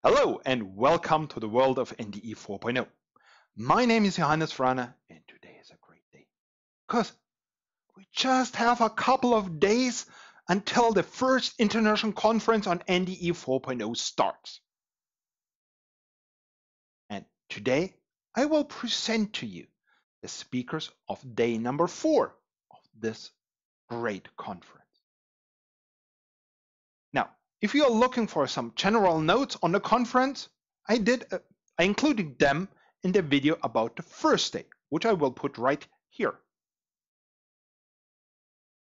Hello and welcome to the world of NDE 4.0. My name is Johannes Frana and today is a great day because we just have a couple of days until the first international conference on NDE 4.0 starts. And today I will present to you the speakers of day number 4 of this great conference. Now, if you are looking for some general notes on the conference, I included them in the video about the first day, which I will put right here.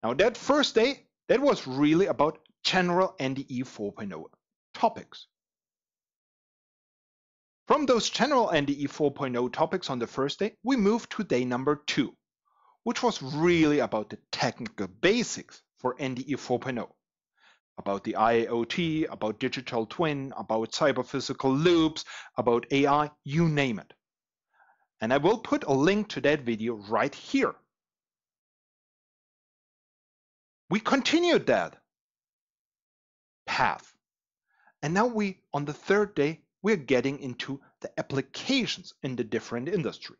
Now that first day, that was really about general NDE 4.0 topics. From those general NDE 4.0 topics on the first day, we moved to day number 2, which was really about the technical basics for NDE 4.0. About the IoT, about digital twin, about cyber-physical loops, about AI, you name it. And I will put a link to that video right here. We continued that path. And now on the third day, we're getting into the applications in the different industries.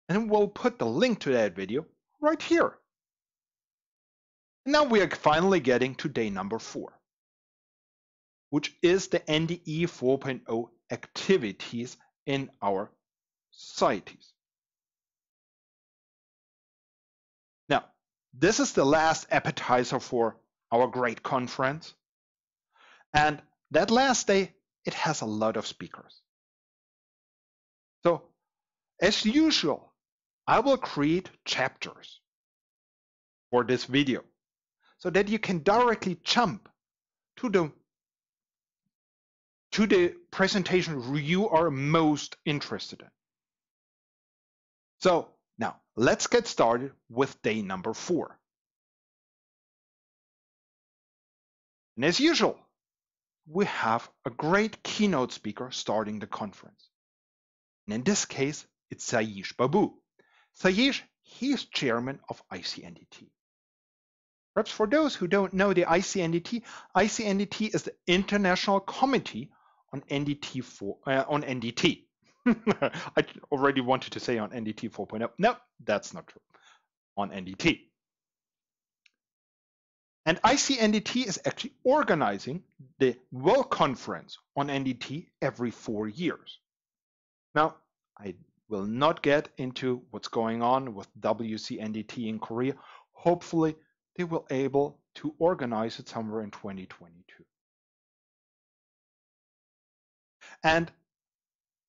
And we'll put the link to that video right here. Now we are finally getting to day number 4, which is the NDE 4.0 activities in our societies. Now, this is the last appetizer for our great conference. And that last day, it has a lot of speakers. So, as usual, I will create chapters for this video, so that you can directly jump to the presentation you are most interested in. So now let's get started with day number 4. And as usual, we have a great keynote speaker starting the conference. And in this case, it's Sajeesh Babu. Sajeesh, he is chairman of ICNDT. Perhaps for those who don't know the ICNDT, ICNDT is the International Committee on NDT. I already wanted to say on NDT 4.0. No, that's not true. On NDT. And ICNDT is actually organizing the World Conference on NDT every 4 years. Now, I will not get into what's going on with WCNDT in Korea. Hopefully, they will be able to organize it somewhere in 2022. And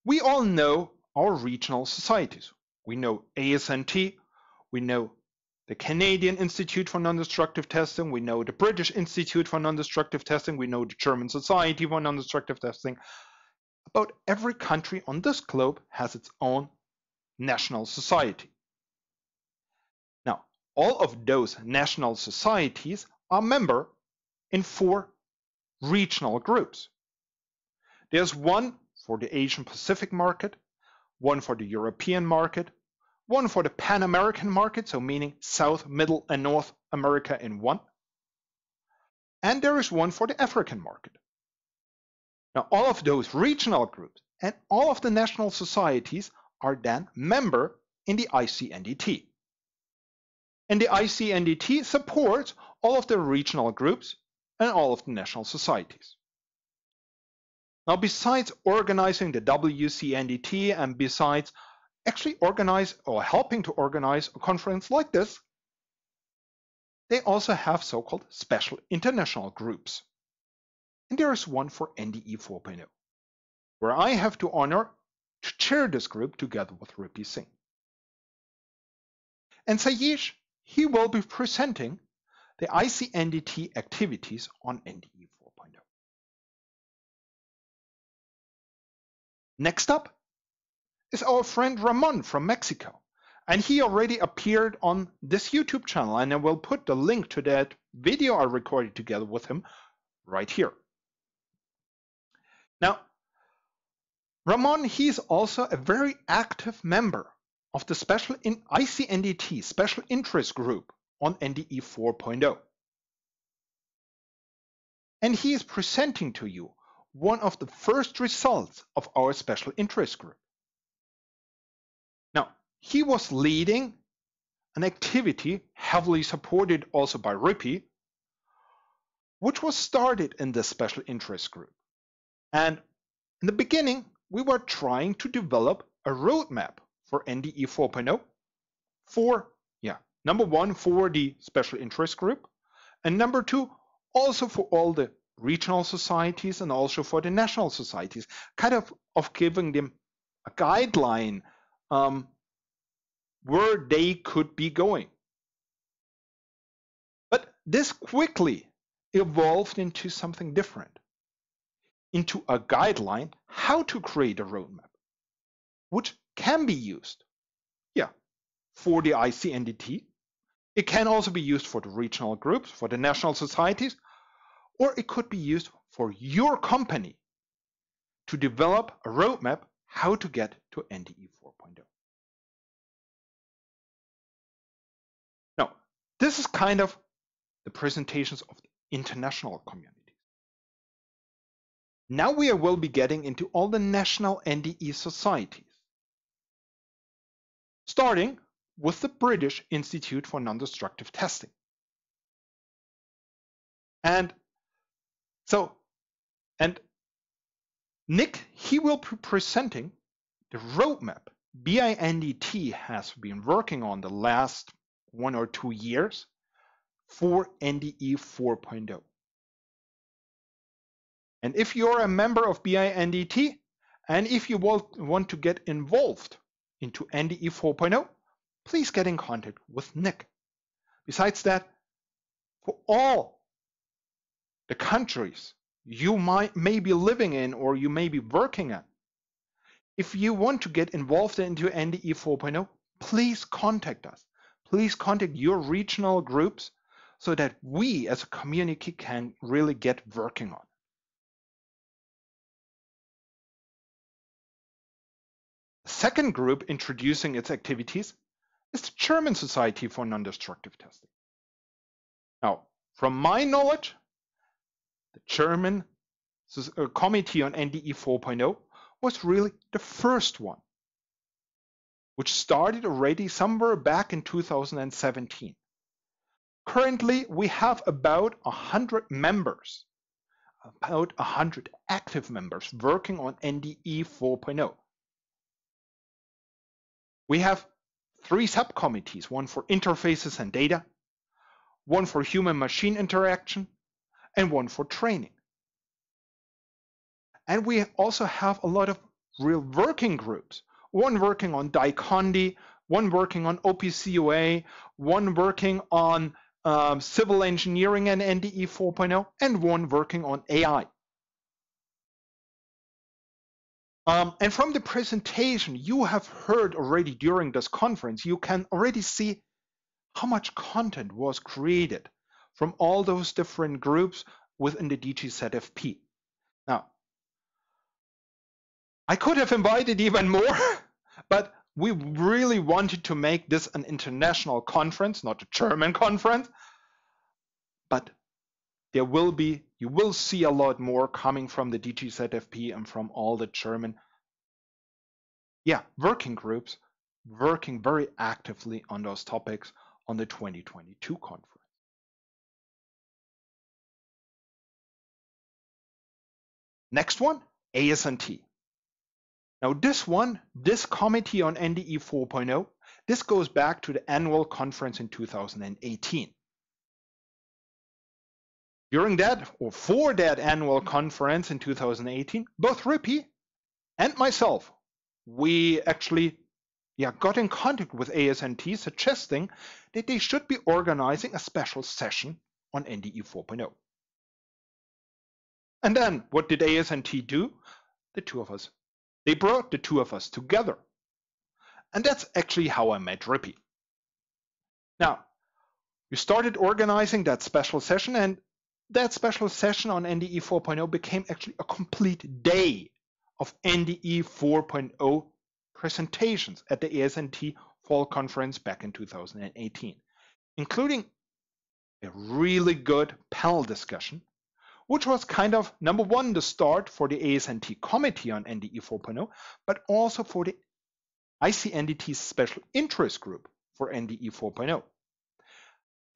we all know our regional societies. We know ASNT, we know the Canadian Institute for Non-Destructive Testing, we know the British Institute for Non-Destructive Testing, we know the German Society for Non-Destructive Testing. About every country on this globe has its own national society. Now, all of those national societies are member in 4 regional groups. There's one for the Asian Pacific market, one for the European market, one for the Pan American market, so meaning South, Middle, and North America in one, and there is one for the African market. Now, all of those regional groups and all of the national societies are then member in the ICNDT. And the ICNDT supports all of the regional groups and all of the national societies. Now, besides organizing the WCNDT and besides actually organize or helping to organize a conference like this, they also have so-called special international groups. And there is one for NDE 4.0, where I have the honor to chair this group together with Ripi Singh. And Sajeesh, he will be presenting the ICNDT activities on NDE 4.0. Next up is our friend Ramon from Mexico. And he already appeared on this YouTube channel, and I will put the link to that video I recorded together with him right here. Now, Ramon, he's also a very active member of the special ICNDT Special Interest Group on NDE 4.0. And he is presenting to you one of the first results of our special interest group. Now, he was leading an activity heavily supported also by RIPI, which was started in this special interest group. And in the beginning, we were trying to develop a roadmap for NDE 4.0 for, number one, for the special interest group, and number two, also for all the regional societies and also for the national societies, kind of giving them a guideline where they could be going. But this quickly evolved into something different, into a guideline how to create a roadmap, which can be used, for the ICNDT. It can also be used for the regional groups, for the national societies, or it could be used for your company to develop a roadmap how to get to NDE 4.0. Now, this is kind of the presentations of the international communities. Now we will be getting into all the national NDE societies, starting with the British Institute for Non-Destructive Testing. And Nick, he will be presenting the roadmap BINDT has been working on the last 1 or 2 years for NDE 4.0. And if you're a member of BINDT, and if you want to get involved into NDE 4.0, please get in contact with Nick. Besides that, for all the countries you may be living in or you may be working at, if you want to get involved into NDE 4.0, please contact us. Please contact your regional groups so that we as a community can really get working on it. The second group introducing its activities is the German Society for Non-Destructive Testing. Now, from my knowledge, the German Committee on NDE 4.0 was really the first one, which started already somewhere back in 2017. Currently, we have about 100 members, about 100 active members working on NDE 4.0. We have 3 subcommittees, one for interfaces and data, one for human-machine interaction, and one for training. And we also have a lot of real working groups, one working on DICONDI, one working on OPCUA, one working on civil engineering and NDE 4.0, and one working on AI. And from the presentation you have heard already during this conference, you can already see how much content was created from all those different groups within the DGZfP. Now, I could have invited even more, but we really wanted to make this an international conference, not a German conference. But you will see a lot more coming from the DGZfP and from all the German working groups working very actively on those topics on the 2022 conference. Next one, ASNT. Now this committee on NDE 4.0, this goes back to the annual conference in 2018. During that, or for that annual conference in 2018, both RIPI and myself, we actually got in contact with ASNT suggesting that they should be organizing a special session on NDE 4.0. And then what did ASNT do? The two of us. They brought the two of us together. And that's actually how I met RIPI. Now, we started organizing that special session, and that special session on NDE 4.0 became actually a complete day of NDE 4.0 presentations at the ASNT Fall Conference back in 2018, including a really good panel discussion which was kind of, number one, the start for the ASNT committee on NDE 4.0, but also for the ICNDT special interest group for NDE 4.0.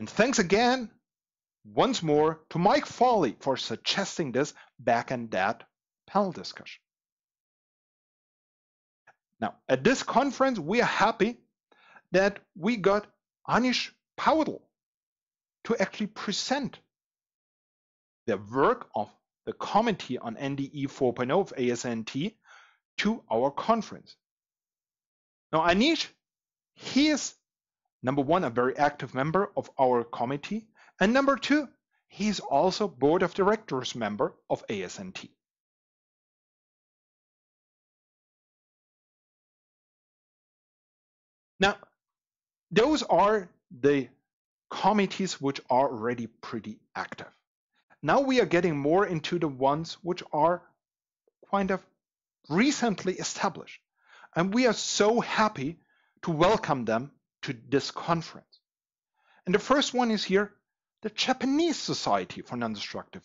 And thanks again, once more, to Mike Foley for suggesting this back in that panel discussion. Now, at this conference, we are happy that we got Anish Poudel to actually present the work of the committee on NDE 4.0 of ASNT to our conference. Now, Anish, he is, number one, a very active member of our committee, and number two, he's also board of directors member of ASNT. Now, those are the committees which are already pretty active. Now we are getting more into the ones which are kind of recently established. And we are so happy to welcome them to this conference. And the first one is here, the Japanese Society for Non-Destructive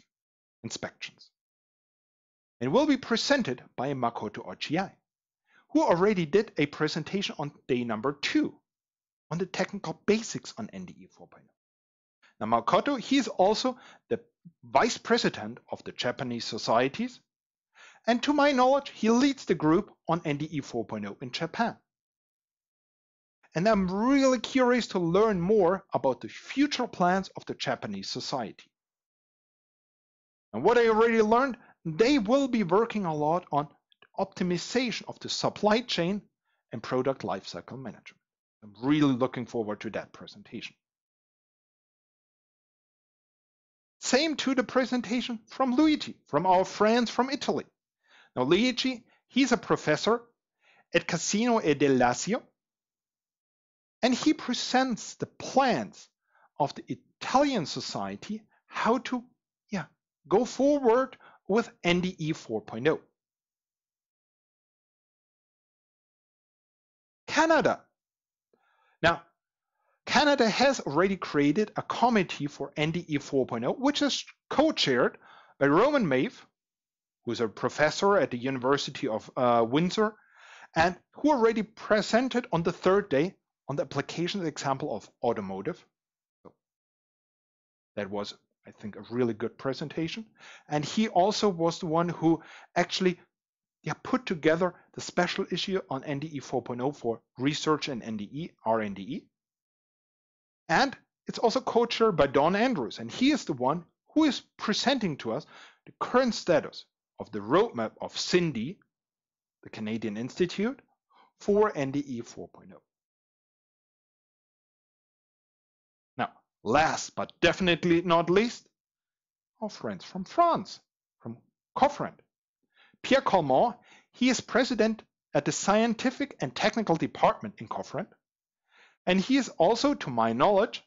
Inspections. It will be presented by Makoto Ochiai, who already did a presentation on day number 2 on the technical basics on NDE 4.0. Now Makoto, he is also the vice president of the Japanese societies, and to my knowledge, he leads the group on NDE 4.0 in Japan. And I'm really curious to learn more about the future plans of the Japanese society. And what I already learned, they will be working a lot on optimization of the supply chain and product lifecycle management. I'm really looking forward to that presentation. Same to the presentation from Luigi, from our friends from Italy. Now Luigi, he's a professor at Casino e del Lazio, and he presents the plans of the Italian society how to go forward with NDE 4.0. Canada. Now, Canada has already created a committee for NDE 4.0, which is co-chaired by Ramon Meyendorf, who's a professor at the University of Windsor, and who already presented on the third day on the application example of automotive. So that was, I think, a really good presentation. And he also was the one who actually put together the special issue on NDE 4.0 for research and NDE, RNDE. And it's also co-chaired by Don Andrews, and he is the one who is presenting to us the current status of the roadmap of CINDE, the Canadian Institute, for NDE 4.0. Now, last but definitely not least, our friends from France, from COFREND. Pierre Calmon, he is president at the Scientific and Technical Department in COFREND, and he is also, to my knowledge,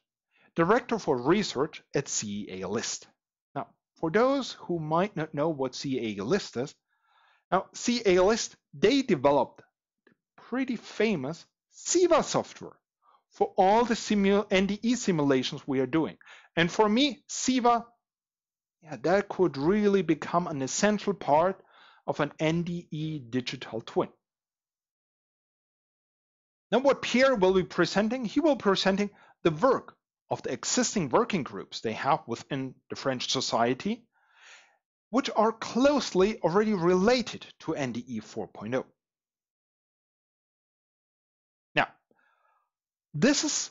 director for research at CEA List. Now, for those who might not know what CEA List is, now CEA List, they developed the pretty famous SIVA software for all the NDE simulations we are doing. And for me, SIVA, that could really become an essential part of an NDE digital twin. Now what Pierre will be presenting, he will be presenting the work of the existing working groups they have within the French society, which are closely already related to NDE 4.0. Now, this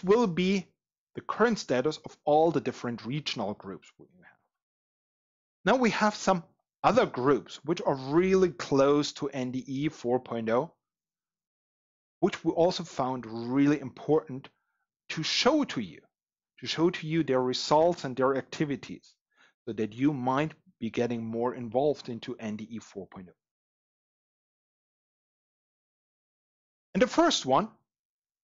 will be the current status of all the different regional groups we have. Now we have some other groups which are really close to NDE 4.0, which we also found really important to show to you their results and their activities, so that you might be getting more involved into NDE 4.0. And the first one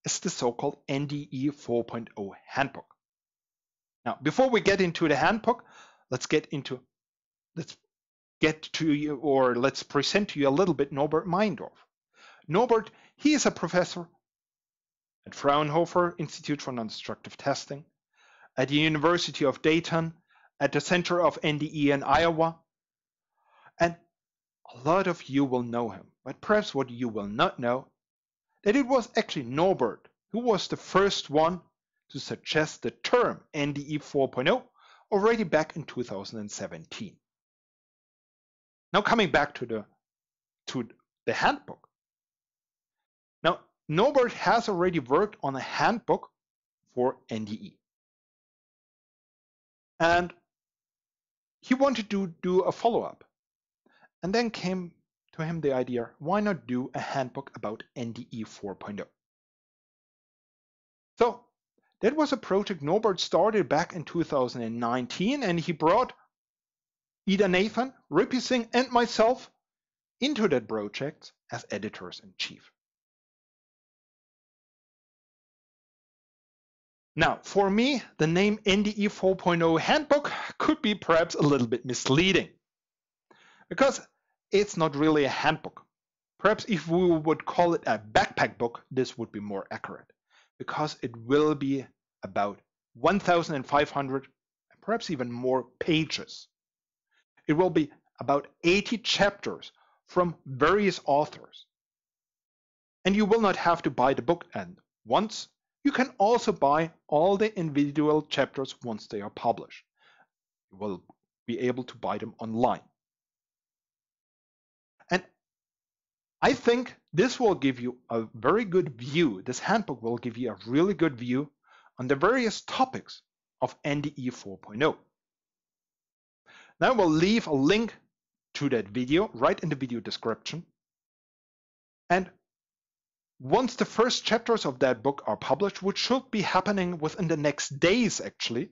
is the so-called NDE 4.0 handbook. Now, before we get into the handbook, let's present to you a little bit Norbert Meyendorf. Norbert, he is a professor at Fraunhofer Institute for Non-Destructive Testing, at the University of Dayton, at the center of NDE in Iowa. And a lot of you will know him, but perhaps what you will not know, that it was actually Norbert who was the first one to suggest the term NDE 4.0 already back in 2017. Now coming back to the handbook. Now Norbert has already worked on a handbook for NDE. And he wanted to do a follow-up. And then came to him the idea, why not do a handbook about NDE 4.0? So that was a project Norbert started back in 2019, and he brought Ida Nathan, Rippy Singh, and myself into that project as editors-in-chief. Now, for me, the name NDE 4.0 handbook could be perhaps a little bit misleading, because it's not really a handbook. Perhaps if we would call it a backpack book, this would be more accurate, because it will be about 1,500, perhaps even more pages. It will be about 80 chapters from various authors. And you will not have to buy the book at once. You can also buy all the individual chapters once they are published. You will be able to buy them online. And I think this will give you a very good view. This handbook will give you a really good view on the various topics of NDE 4.0. Now we'll leave a link to that video right in the video description. And once the first chapters of that book are published, which should be happening within the next days actually,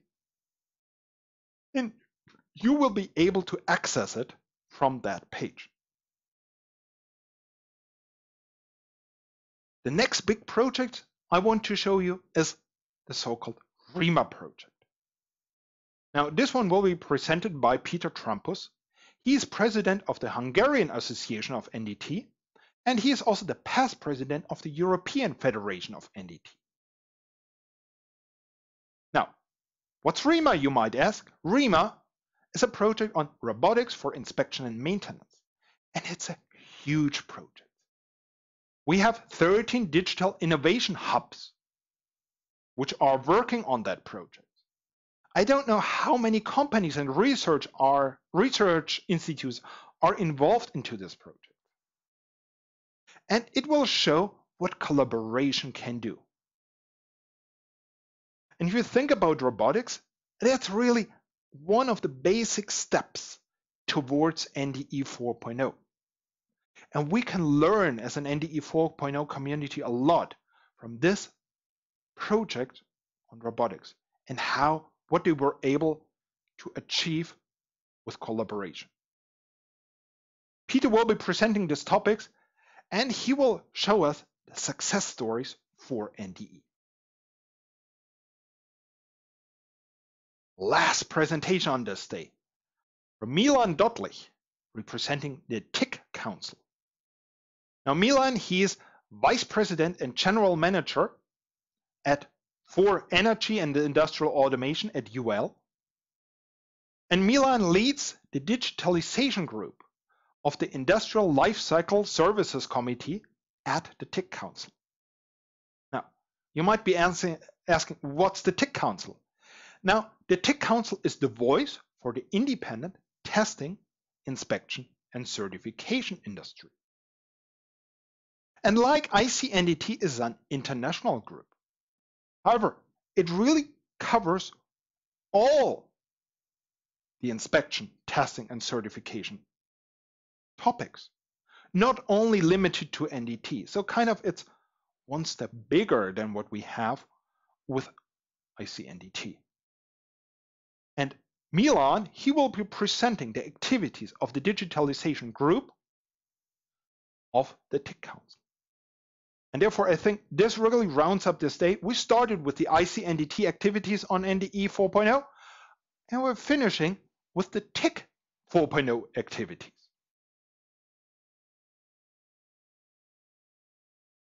and you will be able to access it from that page. The next big project I want to show you is the so-called RIMA project. Now, this one will be presented by Peter Trampus. He is president of the Hungarian Association of NDT, and he is also the past president of the European Federation of NDT. Now, what's RIMA, you might ask? RIMA is a project on robotics for inspection and maintenance, and it's a huge project. We have 13 digital innovation hubs which are working on that project. I don't know how many companies and research institutes are involved into this project. And it will show what collaboration can do. And if you think about robotics, that's really one of the basic steps towards NDE 4.0. And we can learn as an NDE 4.0 community a lot from this project on robotics and what they were able to achieve with collaboration. Peter will be presenting these topics, and he will show us the success stories for NDE. Last presentation on this day from Milan Dotlich, representing the TIC Council. Now Milan, he is Vice President and General Manager for Energy and Industrial Automation at UL. And Milan leads the digitalization group of the Industrial Lifecycle Services Committee at the TIC Council. Now, you might be asking, what's the TIC Council? Now, the TIC Council is the voice for the independent testing, inspection, and certification industry. And like ICNDT is an international group. However, it really covers all the inspection, testing, and certification topics, not only limited to NDT. So kind of it's one step bigger than what we have with ICNDT. And Milan, he will be presenting the activities of the digitalization group of the TIC Council. And therefore, I think this really rounds up this day. We started with the ICNDT activities on NDE 4.0, and we're finishing with the TIC 4.0 activities.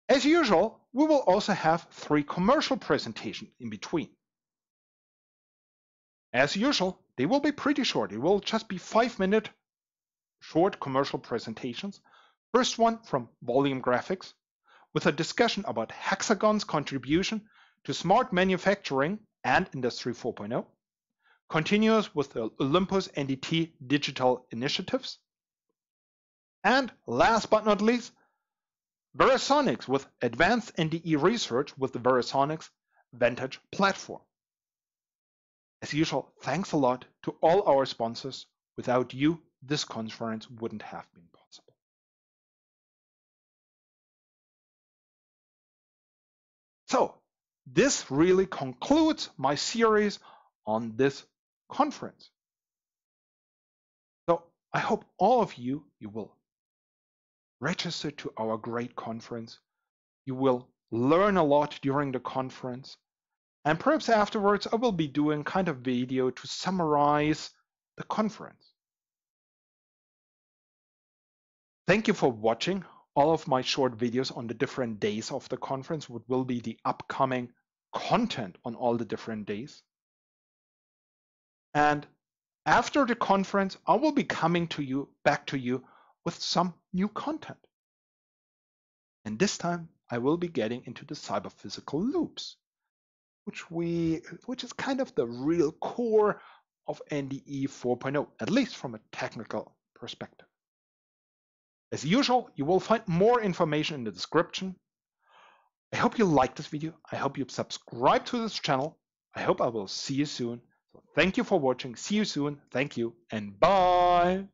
As usual, we will also have 3 commercial presentations in between. As usual, they will be pretty short. It will just be 5-minute short commercial presentations. First one from Volume Graphics, with a discussion about Hexagon's contribution to smart manufacturing and Industry 4.0. Continues with the Olympus NDT digital initiatives. And last but not least, Verisonics with advanced NDE research with the Verisonics Vantage platform. As usual, thanks a lot to all our sponsors. Without you, this conference wouldn't have been possible. So, this really concludes my series on this conference. So, I hope all of you will register to our great conference. You will learn a lot during the conference. And perhaps afterwards, I will be doing kind of video to summarize the conference. Thank you for watching all of my short videos on the different days of the conference, what will be the upcoming content on all the different days. And after the conference, I will be coming back to you with some new content. And this time I will be getting into the cyber-physical loops, which is kind of the real core of NDE 4.0, at least from a technical perspective. As usual, you will find more information in the description. I hope you liked this video. I hope you subscribe to this channel. I hope I will see you soon. So thank you for watching. See you soon. Thank you and bye.